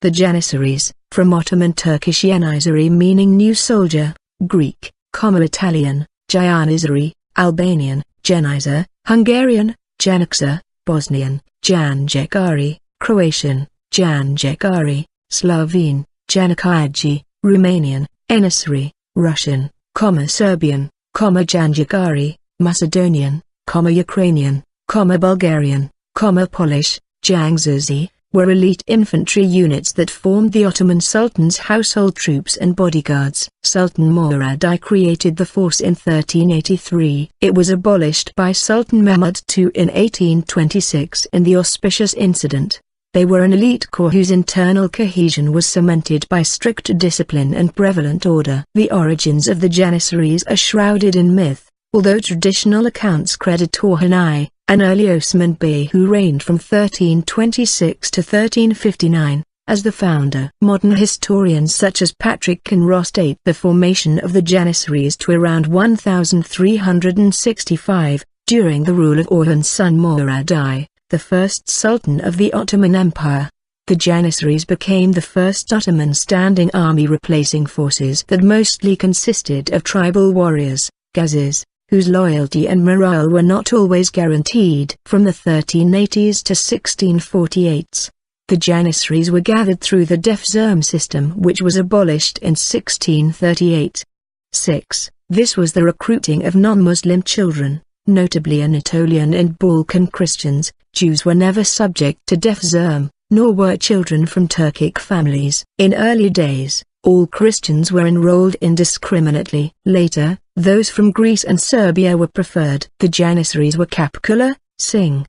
The Janissaries, from Ottoman Turkish yeniçeri meaning new soldier, Greek, Italian, Giannizzeri, Albanian, Jeniçer, Hungarian, Jeniçer, Bosnian, Giannizzeri, Croatian, Giannizzeri, Slovene, Jeniçeri, Romanian, yeniçeri, Russian, Serbian, Giannizzeri, Macedonian, Ukrainian, Bulgarian, Polish, Yeniçeri, were elite infantry units that formed the Ottoman Sultan's household troops and bodyguards. Sultan Murad I created the force in 1383. It was abolished by Sultan Mehmed II in 1826 in the auspicious incident. They were an elite corps whose internal cohesion was cemented by strict discipline and prevalent order. The origins of the Janissaries are shrouded in myth, although traditional accounts credit Orhan I, an early Osman Bey who reigned from 1326 to 1359, as the founder. Modern historians such as Patrick and Ross date the formation of the Janissaries to around 1365, during the rule of Orhan's son Murad I, the first Sultan of the Ottoman Empire. The Janissaries became the first Ottoman standing army replacing forces that mostly consisted of tribal warriors, Ghazis, whose loyalty and morale were not always guaranteed. From the 1380s to 1648s, the Janissaries were gathered through the defzerm system which was abolished in 1638. 6. This was the recruiting of non-Muslim children, notably Anatolian and Balkan Christians. Jews were never subject to defzerm, nor were children from Turkic families. In early days, all Christians were enrolled indiscriminately. Later, those from Greece and Serbia were preferred. The Janissaries were kapkula, sing.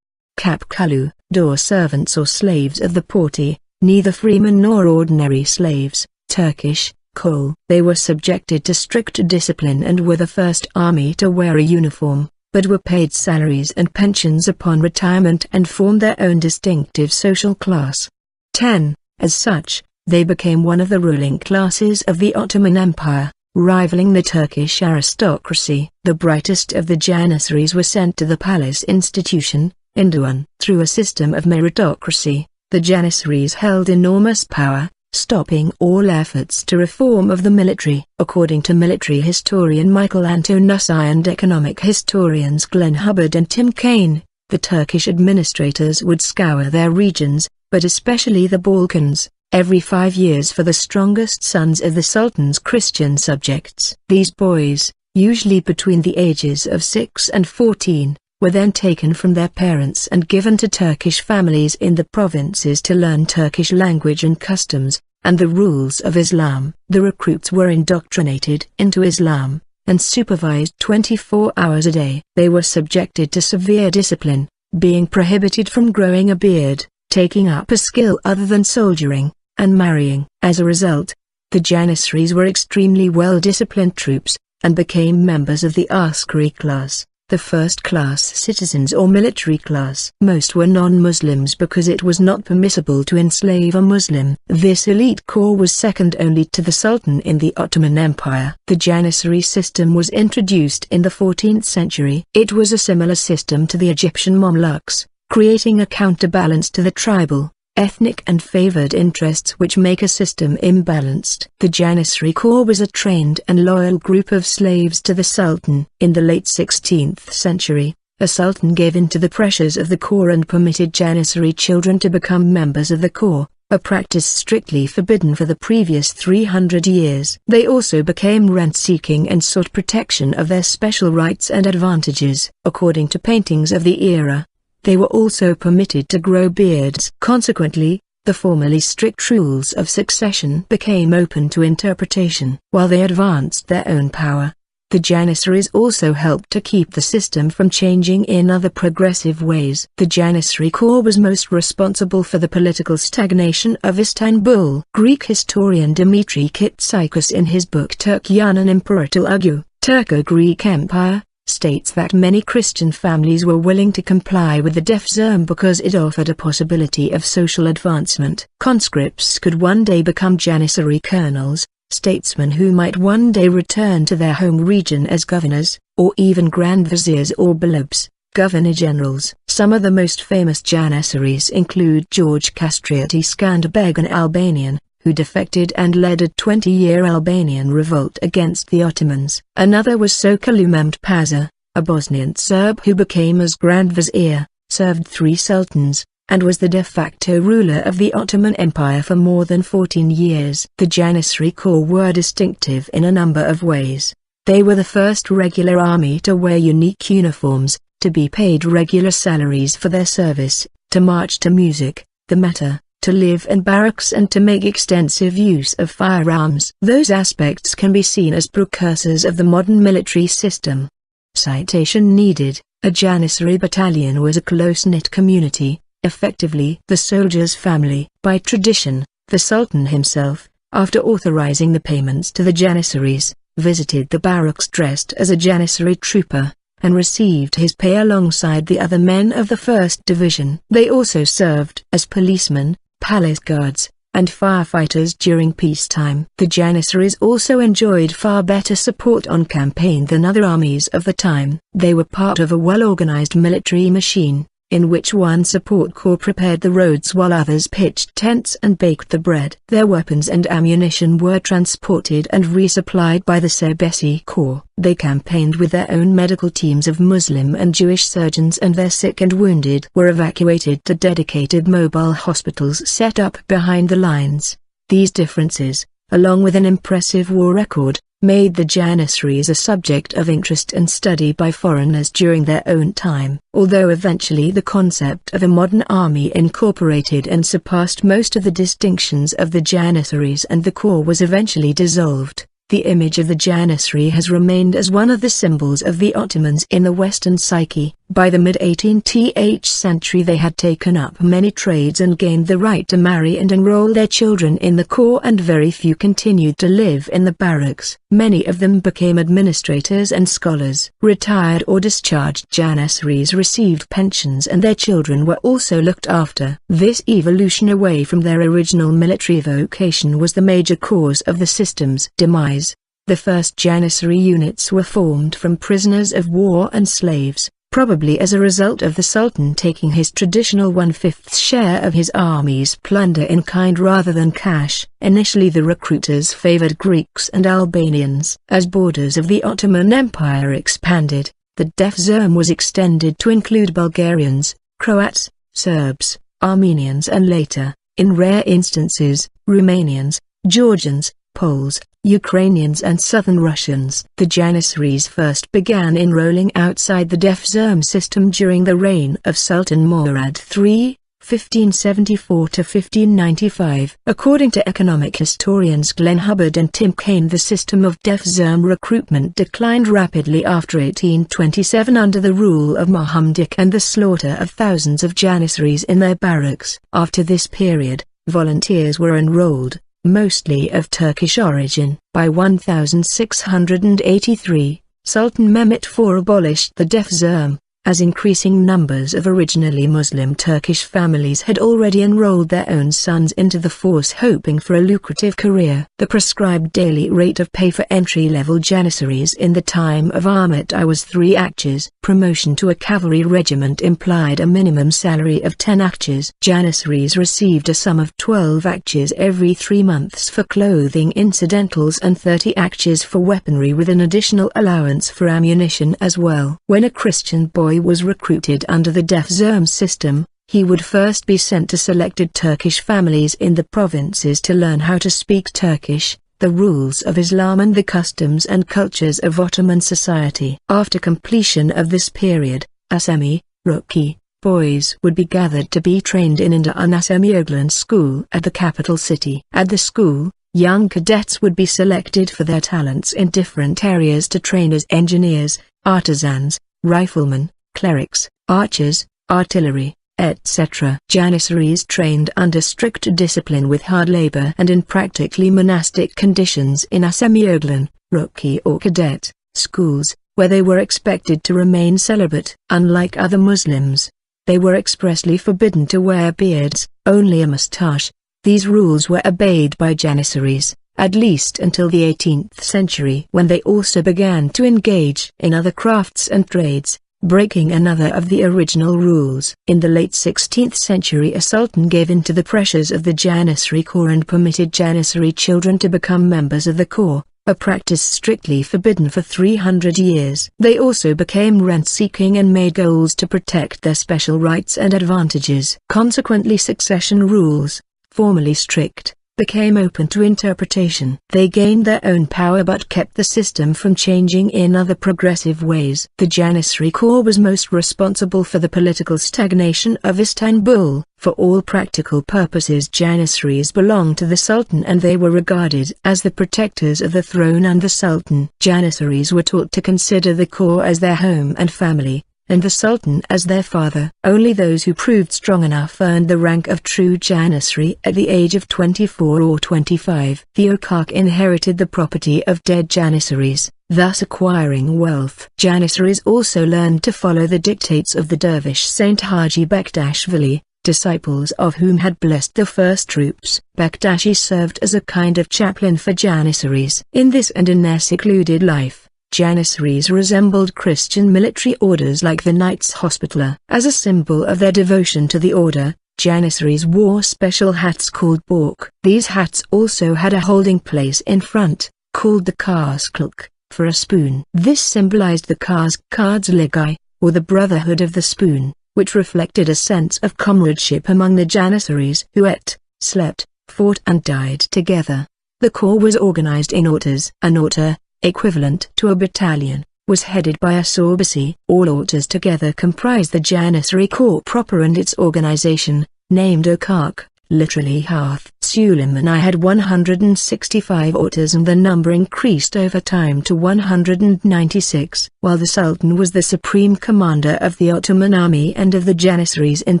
Kapkulu, door servants or slaves of the porti, neither freemen nor ordinary slaves, Turkish, kol. They were subjected to strict discipline and were the first army to wear a uniform, but were paid salaries and pensions upon retirement and formed their own distinctive social class. 10. As such, they became one of the ruling classes of the Ottoman Empire, rivaling the Turkish aristocracy. The brightest of the Janissaries were sent to the palace institution, Induan. Through a system of meritocracy, the Janissaries held enormous power, stopping all efforts to reform of the military. According to military historian Michael Antonussi and economic historians Glenn Hubbard and Tim Kaine, the Turkish administrators would scour their regions, but especially the Balkans, every 5 years for the strongest sons of the Sultan's Christian subjects. These boys, usually between the ages of 6 and 14, were then taken from their parents and given to Turkish families in the provinces to learn Turkish language and customs, and the rules of Islam. The recruits were indoctrinated into Islam, and supervised 24 hours a day. They were subjected to severe discipline, being prohibited from growing a beard, taking up a skill other than soldiering, and marrying. As a result, the Janissaries were extremely well-disciplined troops, and became members of the askari class, the first-class citizens or military class. Most were non-Muslims because it was not permissible to enslave a Muslim. This elite corps was second only to the Sultan in the Ottoman Empire. The Janissary system was introduced in the 14th century. It was a similar system to the Egyptian Mamluks, creating a counterbalance to the tribal, ethnic and favored interests which make a system imbalanced. The Janissary corps was a trained and loyal group of slaves to the Sultan. In the late 16th century, a Sultan gave in to the pressures of the corps and permitted Janissary children to become members of the corps, a practice strictly forbidden for the previous 300 years. They also became rent-seeking and sought protection of their special rights and advantages. According to paintings of the era, they were also permitted to grow beards. Consequently, the formerly strict rules of succession became open to interpretation. While they advanced their own power, the Janissaries also helped to keep the system from changing in other progressive ways. The Janissary corps was most responsible for the political stagnation of Istanbul. Greek historian Dimitri Kitsikos in his book Türkiye'nin İmparatorluğu, Turko-Greek Empire, states that many Christian families were willing to comply with the defzerm because it offered a possibility of social advancement. Conscripts could one day become Janissary colonels, statesmen who might one day return to their home region as governors, or even grand viziers or balubs, Governor-generals. Some of the most famous Janissaries include George Kastrioti Skanderbeg, an Albanian, who defected and led a 20-year Albanian revolt against the Ottomans. Another was Sokalu Mehmed Pasha, a Bosnian Serb who became as Grand Vizier, served 3 sultans, and was the de facto ruler of the Ottoman Empire for more than 14 years. The Janissary Corps were distinctive in a number of ways. They were the first regular army to wear unique uniforms, to be paid regular salaries for their service, to march to music, the meter, to live in barracks and to make extensive use of firearms. Those aspects can be seen as precursors of the modern military system. Citation needed. A Janissary battalion was a close-knit community, effectively the soldier's family. By tradition, the Sultan himself, after authorizing the payments to the Janissaries, visited the barracks dressed as a Janissary trooper, and received his pay alongside the other men of the 1st Division. They also served as policemen, palace guards, and firefighters during peacetime. The Janissaries also enjoyed far better support on campaign than other armies of the time. They were part of a well-organized military machine, in which one support corps prepared the roads while others pitched tents and baked the bread. Their weapons and ammunition were transported and resupplied by the Serbesi Corps. They campaigned with their own medical teams of Muslim and Jewish surgeons, and their sick and wounded were evacuated to dedicated mobile hospitals set up behind the lines. These differences, along with an impressive war record, made the Janissaries a subject of interest and study by foreigners during their own time. Although eventually the concept of a modern army incorporated and surpassed most of the distinctions of the Janissaries, and the corps was eventually dissolved, the image of the Janissary has remained as one of the symbols of the Ottomans in the Western psyche. By the mid-18th century they had taken up many trades and gained the right to marry and enroll their children in the corps, and very few continued to live in the barracks. Many of them became administrators and scholars. Retired or discharged Janissaries received pensions, and their children were also looked after. This evolution away from their original military vocation was the major cause of the system's demise. The first Janissary units were formed from prisoners of war and slaves, probably as a result of the Sultan taking his traditional 1/5 share of his army's plunder in kind rather than cash. Initially the recruiters favored Greeks and Albanians. As borders of the Ottoman Empire expanded, the Defzerm was extended to include Bulgarians, Croats, Serbs, Armenians, and later, in rare instances, Romanians, Georgians, Poles, Ukrainians, and Southern Russians. The Janissaries first began enrolling outside the Defzerm system during the reign of Sultan Murad III, 1574–1595. According to economic historians Glenn Hubbard and Tim Kaine, the system of Defzerm recruitment declined rapidly after 1827 under the rule of Mohammedik and the slaughter of thousands of Janissaries in their barracks. After this period, volunteers were enrolled, mostly of Turkish origin. By 1683, Sultan Mehmet IV abolished the Defzerm, as increasing numbers of originally Muslim Turkish families had already enrolled their own sons into the force, hoping for a lucrative career. The prescribed daily rate of pay for entry-level Janissaries in the time of Ahmet I was 3 akçes. Promotion to a cavalry regiment implied a minimum salary of 10 akçes. Janissaries received a sum of 12 akçes every 3 months for clothing incidentals and 30 akçes for weaponry, with an additional allowance for ammunition as well. When a Christian boy was recruited under the Defzerm system, he would first be sent to selected Turkish families in the provinces to learn how to speak Turkish, the rules of Islam, and the customs and cultures of Ottoman society. After completion of this period, Asemi, Rookie, boys would be gathered to be trained in an Asemi school at the capital city. At the school, young cadets would be selected for their talents in different areas to train as engineers, artisans, riflemen, clerics, archers, artillery, etc. Janissaries trained under strict discipline with hard labor and in practically monastic conditions in Asemi, Rookie or cadet schools, where they were expected to remain celibate. Unlike other Muslims, they were expressly forbidden to wear beards, only a mustache. These rules were obeyed by Janissaries, at least until the 18th century, when they also began to engage in other crafts and trades, breaking another of the original rules. In the late 16th century, a sultan gave in to the pressures of the Janissary corps and permitted Janissary children to become members of the corps, a practice strictly forbidden for 300 years. They also became rent-seeking and made goals to protect their special rights and advantages. Consequently, succession rules, formerly strict, became open to interpretation. They gained their own power but kept the system from changing in other progressive ways. The Janissary corps was most responsible for the political stagnation of Istanbul. For all practical purposes, Janissaries belonged to the Sultan and they were regarded as the protectors of the throne and the Sultan. Janissaries were taught to consider the corps as their home and family, and the Sultan as their father. Only those who proved strong enough earned the rank of true Janissary at the age of 24 or 25. The Okak inherited the property of dead Janissaries, thus acquiring wealth. Janissaries also learned to follow the dictates of the dervish Saint Haji Bekdashvili, disciples of whom had blessed the first troops. Bekdashi served as a kind of chaplain for Janissaries. In this and in their secluded life, Janissaries resembled Christian military orders like the Knights Hospitaller. As a symbol of their devotion to the order, Janissaries wore special hats called bork. These hats also had a holding place in front, called the karskluk, for a spoon. This symbolized the karskardsligi, or the brotherhood of the spoon, which reflected a sense of comradeship among the Janissaries who ate, slept, fought and died together. The corps was organized in ortas. An orta, equivalent to a battalion, was headed by a sorbasi. All ortas together comprised the Janissary corps proper and its organization, named Okak, literally hearth. Suleiman I had 165 ortas and the number increased over time to 196. While the Sultan was the supreme commander of the Ottoman army and of the Janissaries in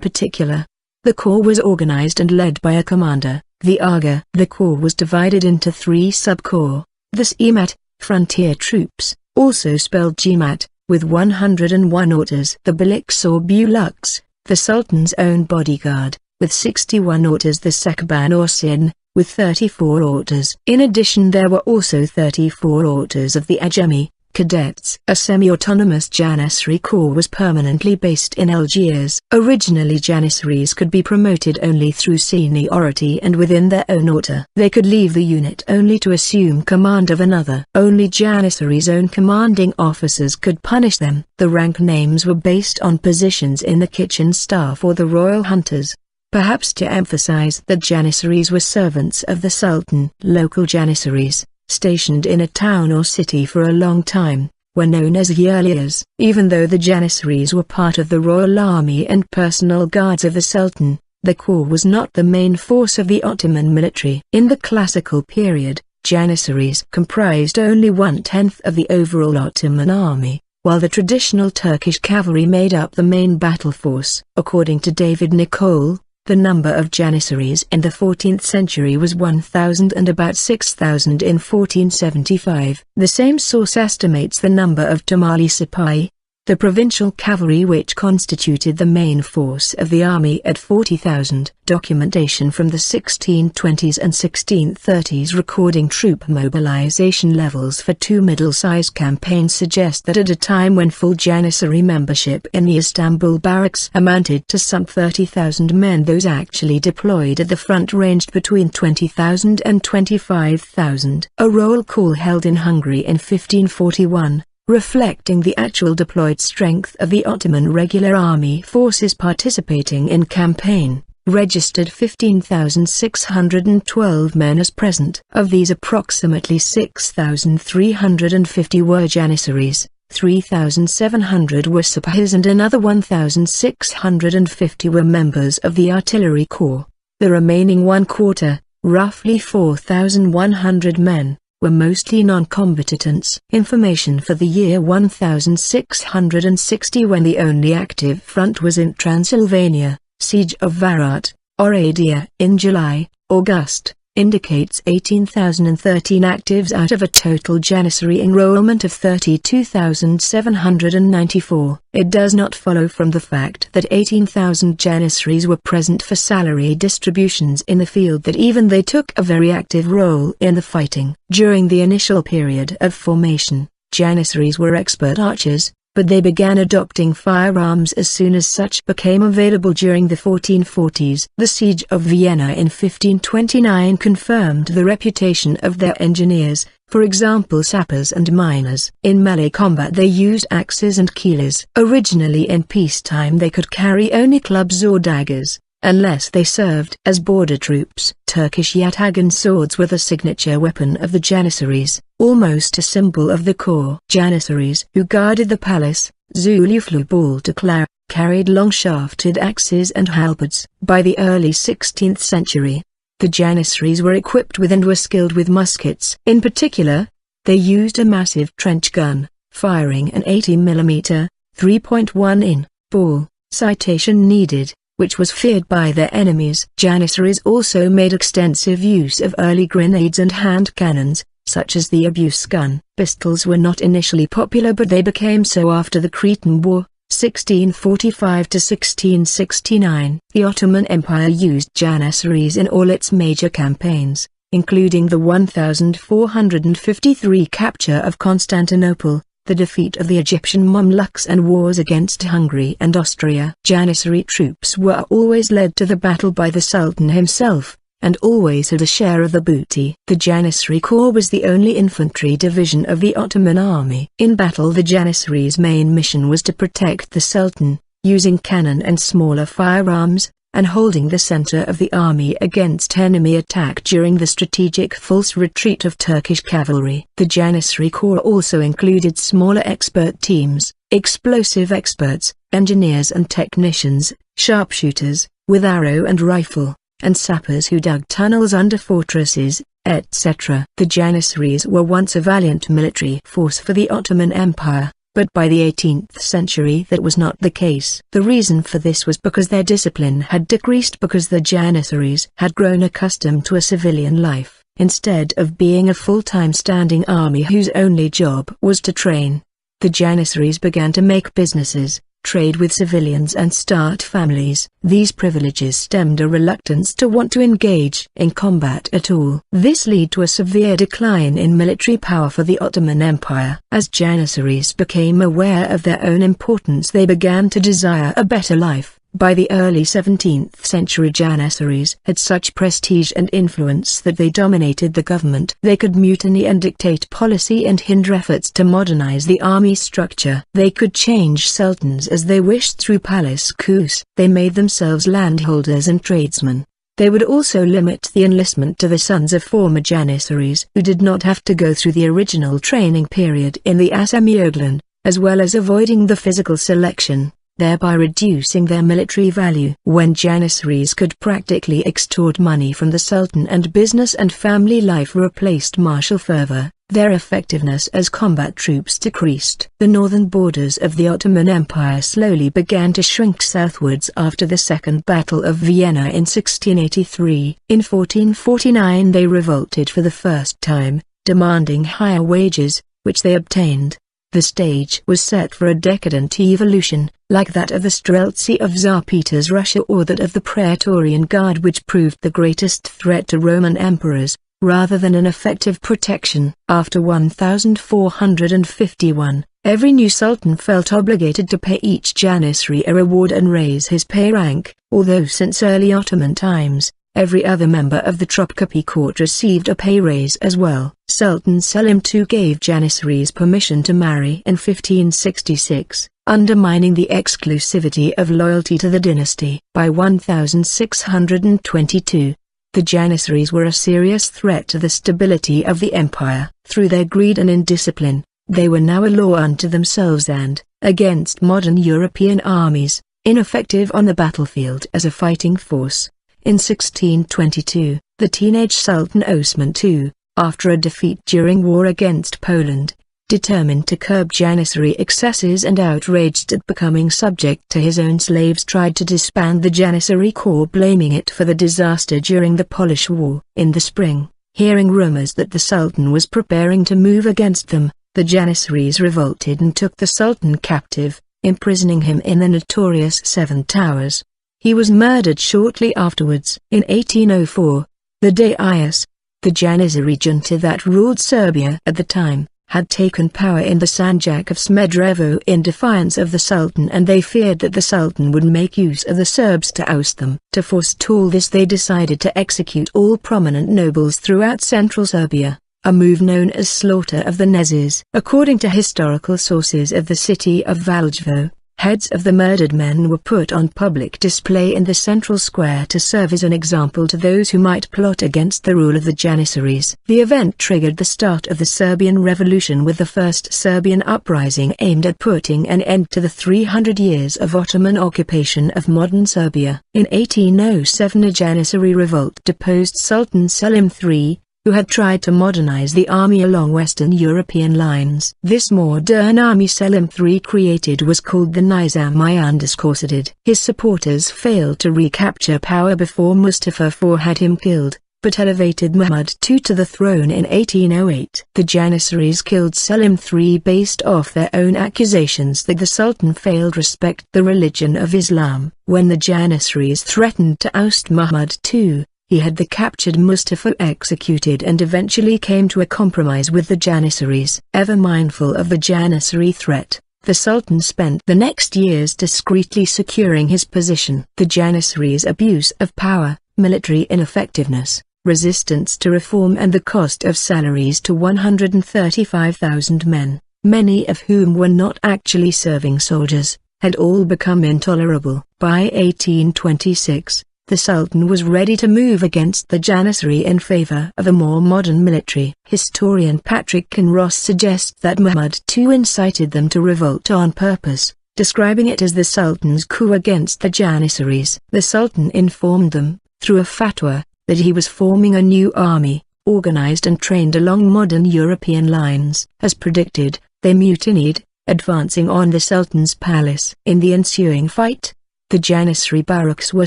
particular, the corps was organized and led by a commander, the Aga. The corps was divided into 3 sub-corps: the Semat, frontier troops, also spelled Gmat, with 101 ortas; the Baliks or Bulaks, the Sultan's own bodyguard, with 61 ortas; the Sekban or Sin, with 34 ortas. In addition, there were also 34 ortas of the Ajami, cadets. A semi-autonomous Janissary corps was permanently based in Algiers. Originally, Janissaries could be promoted only through seniority and within their own order. They could leave the unit only to assume command of another. Only Janissaries' own commanding officers could punish them. The rank names were based on positions in the kitchen staff or the royal hunters, perhaps to emphasize that Janissaries were servants of the Sultan. Local Janissaries, stationed in a town or city for a long time, were known as Yerlias. Even though the Janissaries were part of the royal army and personal guards of the Sultan, the corps was not the main force of the Ottoman military. In the classical period, Janissaries comprised only 1/10 of the overall Ottoman army, while the traditional Turkish cavalry made up the main battle force. According to David Nicole, the number of Janissaries in the 14th century was 1,000 and about 6,000 in 1475. The same source estimates the number of Tamali Sipahi, the provincial cavalry which constituted the main force of the army, at 40,000. Documentation from the 1620s and 1630s recording troop mobilization levels for 2 middle-sized campaigns suggest that at a time when full Janissary membership in the Istanbul barracks amounted to some 30,000 men, those actually deployed at the front ranged between 20,000 and 25,000. A roll call held in Hungary in 1541, reflecting the actual deployed strength of the Ottoman regular army forces participating in campaign, registered 15,612 men as present. Of these, approximately 6,350 were Janissaries, 3,700 were Sipahis and another 1,650 were members of the artillery corps. The remaining 1/4, roughly 4,100 men, were mostly non-combatants. Information for the year 1660, when the only active front was in Transylvania, siege of Varat, Oradia, in July, August, indicates 18,013 actives out of a total Janissary enrollment of 32,794. It does not follow from the fact that 18,000 Janissaries were present for salary distributions in the field that even they took a very active role in the fighting. During the initial period of formation, Janissaries were expert archers, but they began adopting firearms as soon as such became available during the 1440s. The siege of Vienna in 1529 confirmed the reputation of their engineers, for example sappers and miners. In melee combat they used axes and keelers. Originally in peacetime they could carry only clubs or daggers, unless they served as border troops. Turkish yatagan swords were the signature weapon of the Janissaries, almost a symbol of the core. Janissaries who guarded the palace, Zuluflu carried long-shafted axes and halberds. By the early 16th century, the Janissaries were equipped with and were skilled with muskets. In particular, they used a massive trench gun, firing an 80mm, 3.1-in ball, citation needed, which was feared by their enemies. Janissaries also made extensive use of early grenades and hand cannons, such as the abuse gun. Pistols were not initially popular but they became so after the Cretan War, 1645 to 1669. The Ottoman Empire used Janissaries in all its major campaigns, including the 1453 capture of Constantinople, the defeat of the Egyptian Mamluks and wars against Hungary and Austria. Janissary troops were always led to the battle by the Sultan himself, and always had a share of the booty. The Janissary Corps was the only infantry division of the Ottoman army. In battle the Janissaries' main mission was to protect the Sultan, using cannon and smaller firearms, and holding the center of the army against enemy attack during the strategic false retreat of Turkish cavalry. The Janissary Corps also included smaller expert teams, explosive experts, engineers and technicians, sharpshooters, with arrow and rifle, and sappers who dug tunnels under fortresses, etc. The Janissaries were once a valiant military force for the Ottoman Empire, but by the 18th century that was not the case. The reason for this was because their discipline had decreased because the Janissaries had grown accustomed to a civilian life, instead of being a full-time standing army whose only job was to train. The Janissaries began to make businesses, trade with civilians and start families. These privileges stemmed a reluctance to want to engage in combat at all. This led to a severe decline in military power for the Ottoman Empire. As Janissaries became aware of their own importance they began to desire a better life. By the early 17th century Janissaries had such prestige and influence that they dominated the government. They could mutiny and dictate policy and hinder efforts to modernize the army structure. They could change sultans as they wished through palace coups. They made themselves landholders and tradesmen. They would also limit the enlistment to the sons of former Janissaries who did not have to go through the original training period in the Asami, as well as avoiding the physical selection, thereby reducing their military value. When Janissaries could practically extort money from the Sultan and business and family life replaced martial fervor, their effectiveness as combat troops decreased. The northern borders of the Ottoman Empire slowly began to shrink southwards after the Second Battle of Vienna in 1683. In 1449 they revolted for the first time, demanding higher wages, which they obtained. The stage was set for a decadent evolution, like that of the Streltsy of Tsar Peter's Russia or that of the Praetorian Guard, which proved the greatest threat to Roman emperors, rather than an effective protection. After 1451, every new sultan felt obligated to pay each Janissary a reward and raise his pay rank, although since early Ottoman times, every other member of the Topkapi court received a pay raise as well. Sultan Selim II gave Janissaries permission to marry in 1566, undermining the exclusivity of loyalty to the dynasty. By 1622, the Janissaries were a serious threat to the stability of the empire. Through their greed and indiscipline, they were now a law unto themselves and, against modern European armies, ineffective on the battlefield as a fighting force. In 1622, the teenage Sultan Osman II, after a defeat during war against Poland, determined to curb Janissary excesses and outraged at becoming subject to his own slaves tried to disband the Janissary Corps, blaming it for the disaster during the Polish War. In the spring, hearing rumors that the Sultan was preparing to move against them, the Janissaries revolted and took the Sultan captive, imprisoning him in the notorious Seven Towers. He was murdered shortly afterwards. In 1804, the Dayas, the Janissary junta that ruled Serbia at the time, had taken power in the Sanjak of Smederevo in defiance of the Sultan, and they feared that the Sultan would make use of the Serbs to oust them. To forestall this, they decided to execute all prominent nobles throughout central Serbia, a move known as Slaughter of the Nezes. According to historical sources of the city of Valjevo, heads of the murdered men were put on public display in the central square to serve as an example to those who might plot against the rule of the Janissaries. The event triggered the start of the Serbian Revolution, with the first Serbian uprising aimed at putting an end to the 300 years of Ottoman occupation of modern Serbia. In 1807, a Janissary revolt deposed Sultan Selim III, who had tried to modernize the army along Western European lines. This modern army Selim III created was called the Nizam-i-Undiscourted. His supporters failed to recapture power before Mustafa IV had him killed, but elevated Muhammad II to the throne in 1808. The Janissaries killed Selim III based off their own accusations that the Sultan failed respect the religion of Islam. When the Janissaries threatened to oust Muhammad II, he had the captured Mustafa executed and eventually came to a compromise with the Janissaries. Ever mindful of the Janissary threat, the Sultan spent the next years discreetly securing his position. The Janissaries' abuse of power, military ineffectiveness, resistance to reform, and the cost of salaries to 135,000 men, many of whom were not actually serving soldiers, had all become intolerable. By 1826, the Sultan was ready to move against the Janissary in favor of a more modern military. Historian Patrick Kinross suggests that Muhammad II incited them to revolt on purpose, describing it as the Sultan's coup against the Janissaries. The Sultan informed them, through a fatwa, that he was forming a new army, organized and trained along modern European lines. As predicted, they mutinied, advancing on the Sultan's palace. In the ensuing fight, the Janissary barracks were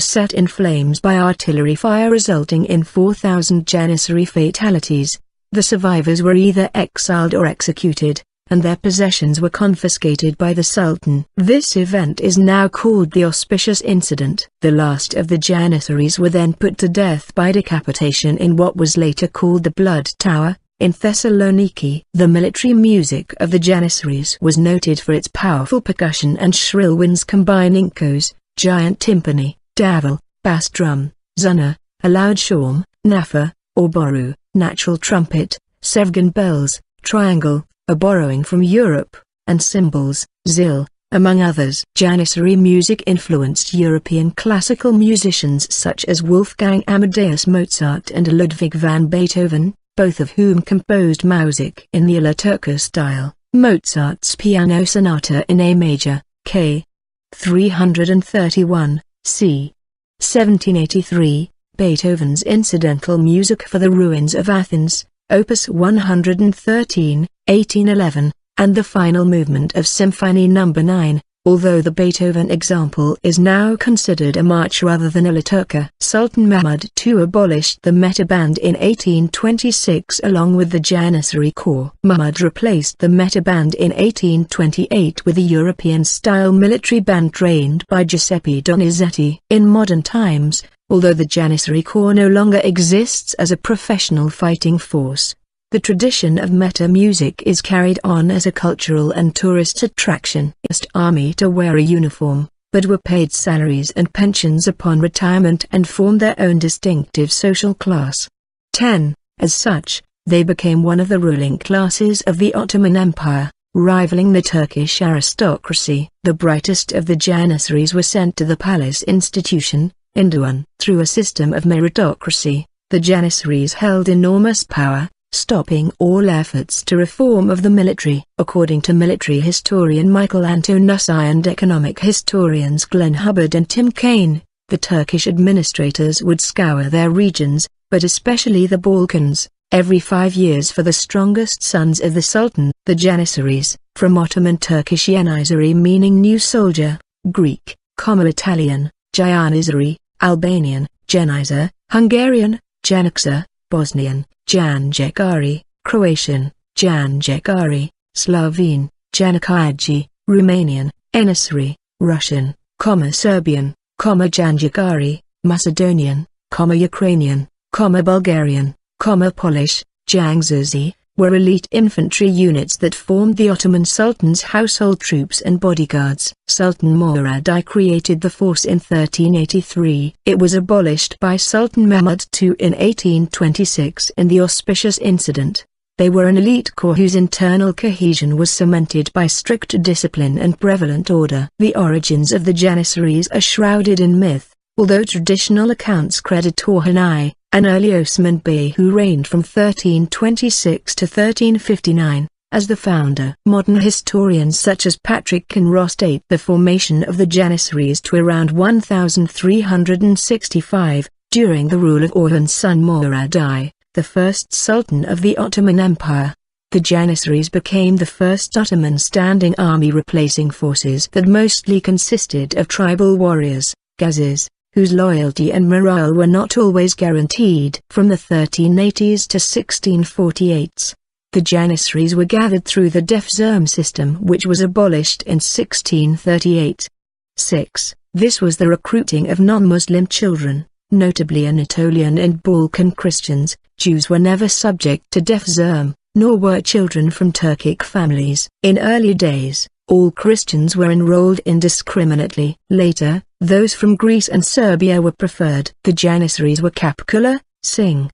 set in flames by artillery fire, resulting in 4,000 Janissary fatalities. The survivors were either exiled or executed, and their possessions were confiscated by the Sultan. This event is now called the Auspicious Incident. The last of the Janissaries were then put to death by decapitation in what was later called the Blood Tower, in Thessaloniki. The military music of the Janissaries was noted for its powerful percussion and shrill winds combining kos, giant timpani, davul, bass drum, zurna, a loud shawm, nafa, or boru, natural trumpet, sevgan bells, triangle, a borrowing from Europe, and cymbals, zil, among others. Janissary music influenced European classical musicians such as Wolfgang Amadeus Mozart and Ludwig van Beethoven, both of whom composed music in the alla turca style. Mozart's Piano Sonata in A major, K. 331, c. 1783, Beethoven's Incidental Music for the Ruins of Athens, Opus 113, 1811, and the final movement of Symphony No. 9, although the Beethoven example is now considered a march rather than a liturka. Sultan Mehmed II abolished the Meta Band in 1826 along with the Janissary Corps. Mehmed replaced the Meta Band in 1828 with a European-style military band trained by Giuseppe Donizetti. In modern times, although the Janissary Corps no longer exists as a professional fighting force, the tradition of meta music is carried on as a cultural and tourist attraction. Asked army to wear a uniform, but were paid salaries and pensions upon retirement and formed their own distinctive social class. 10. As such, they became one of the ruling classes of the Ottoman Empire, rivaling the Turkish aristocracy. The brightest of the Janissaries were sent to the palace institution, Induan. Through a system of meritocracy, the Janissaries held enormous power, stopping all efforts to reform of the military. According to military historian Michael Antonussi and economic historians Glenn Hubbard and Tim Kaine, the Turkish administrators would scour their regions, but especially the Balkans, every 5 years for the strongest sons of the Sultan. The Janissaries, from Ottoman Turkish Yenizeri meaning new soldier, Greek, Italian, Giannizzeri, Albanian, Jeniçer, Hungarian, Jeniçer, Bosnian, Janjičari, Croatian, Janjičari, Slovene, Jeniçeri, Romanian, Yeniceri, Russian, Serbian, Janjičari, Macedonian, Ukrainian, Bulgarian, Polish, Jangzizi, were elite infantry units that formed the Ottoman Sultan's household troops and bodyguards. Sultan Murad I created the force in 1383. It was abolished by Sultan Mehmed II in 1826 in the auspicious incident. They were an elite corps whose internal cohesion was cemented by strict discipline and prevalent order. The origins of the Janissaries are shrouded in myth, although traditional accounts credit Orhan I, an early Osman Bey who reigned from 1326 to 1359, as the founder. Modern historians such as Patrick Kinross date the formation of the Janissaries to around 1365, during the rule of Orhan's son Murad I, the first Sultan of the Ottoman Empire. The Janissaries became the first Ottoman standing army replacing forces that mostly consisted of tribal warriors, ghazis, whose loyalty and morale were not always guaranteed. From the 1380s to 1648s, the Janissaries were gathered through the Defzerm system, which was abolished in 1638. 6. This was the recruiting of non-Muslim children, notably Anatolian and Balkan Christians. Jews were never subject to Defzerm, nor were children from Turkic families. In early days, all Christians were enrolled indiscriminately. Later, those from Greece and Serbia were preferred. The Janissaries were kapkula, sing,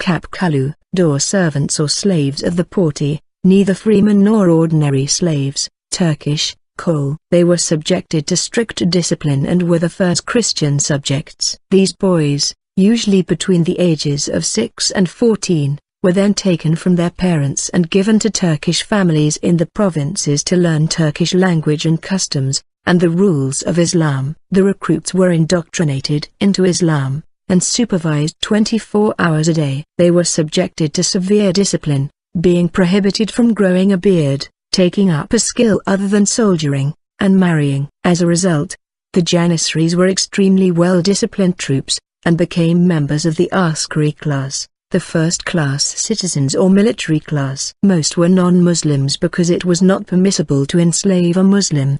kapkalu, door servants or slaves of the porti, neither freemen nor ordinary slaves, Turkish, kol. They were subjected to strict discipline and were the first Christian subjects. These boys, usually between the ages of 6 and 14, were then taken from their parents and given to Turkish families in the provinces to learn Turkish language and customs, and the rules of Islam. The recruits were indoctrinated into Islam, and supervised 24 hours a day. They were subjected to severe discipline, being prohibited from growing a beard, taking up a skill other than soldiering, and marrying. As a result, the Janissaries were extremely well-disciplined troops, and became members of the askari class, the first-class citizens or military class. Most were non-Muslims because it was not permissible to enslave a Muslim,